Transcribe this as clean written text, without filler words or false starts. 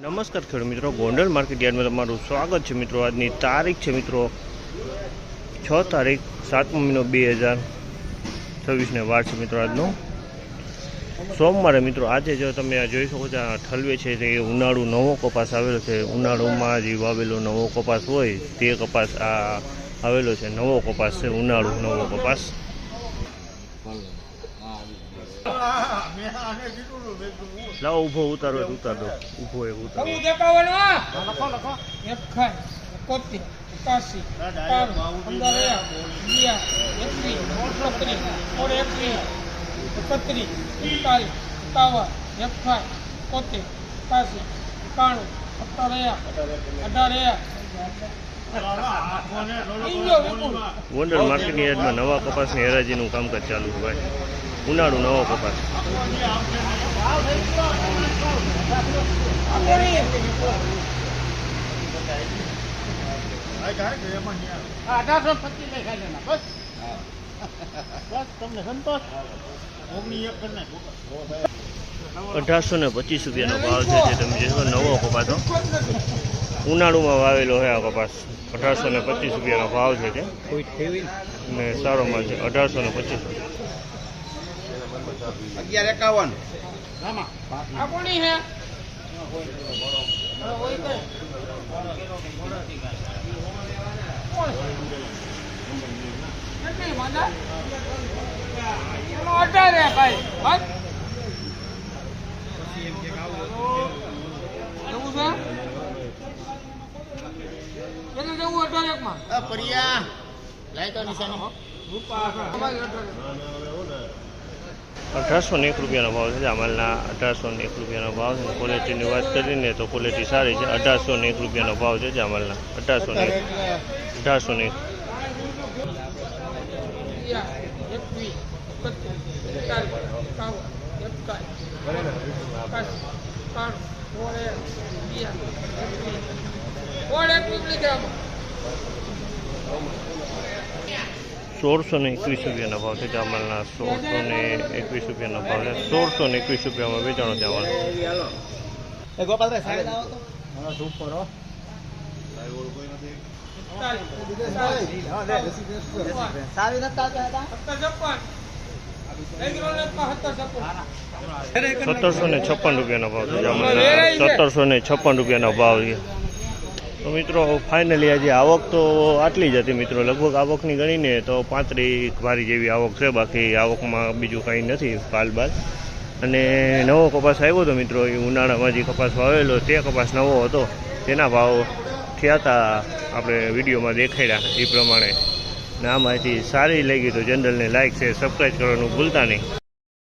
નમસ્કાર ખેડૂત મિત્રો, ગોંડલ માર્કેટ યાર્ડમાં તમારું સ્વાગત છે મિત્રો। આજની તારીખ છે મિત્રો 6 તારીખ 7મો મહિનો 2026 વાર છે મિત્રો। આજનો સોમવારે મિત્રો। આજે જો તમે આ જોઈ શકો છો, આ ઠલવે છે તે ઉનાળુ નવો કપાસ આવેલો છે। ઉનાળુમાં જે વાવેલો નવો કપાસ હોય તે કપાસ આ આવેલો છે। નવો કપાસ છે, ઉનાળુ નવો કપાસ। લાવો ઊભો ઉતારો ઉતાર દો, ઊભો એક ઉતારો। ગોંડલ માર્કેટ યાર્ડમાં નવા કપાસની હરાજીનું કામકાજ ચાલુ છે ભાઈ। ઉનાળુ નવો કપાસ। ₹1825 ભાવ છે, જે તમે જોશો નવો કપાસ ઉનાળુમાં વાવેલો છે। આ કપાસ ₹1825 ભાવ છે ને સારો માલ છે। 1825। 1151 ₹1801 ભાવ છે। આ માલના ₹1801 ભાવ છે। ક્વોલિટીની વાત કરીને તો ક્વોલિટી સારી છે। ₹1801 ભાવ છે આ માલના। 1801। ₹1621 ભાવ છે। જામલના ₹1621 ભાવ છે। ₹1621 વેચાણો છે અમારે। ₹1756 ભાવ છે। જામલના ₹1756 ભાવ છે। તો મિત્રો ફાઇનલી આજે આવક તો આટલી જ હતી મિત્રો। લગભગ આવકની ગણીને તો 35 વારી જેવી આવક છે। બાકી આવકમાં બીજું કંઈ નથી કાલ બાદ। અને નવો કપાસ આવ્યો હતો મિત્રો, એ ઉનાળામાં જે કપાસ વાવેલો તે કપાસ નવો હતો, તેના ભાવ થયા હતા આપણે વિડીયોમાં દેખાડ્યા એ પ્રમાણે। ને આ માહિતી સારી લાગી તો ચેનલને લાઇક શેર સબસ્ક્રાઈબ કરવાનું ભૂલતા નહીં।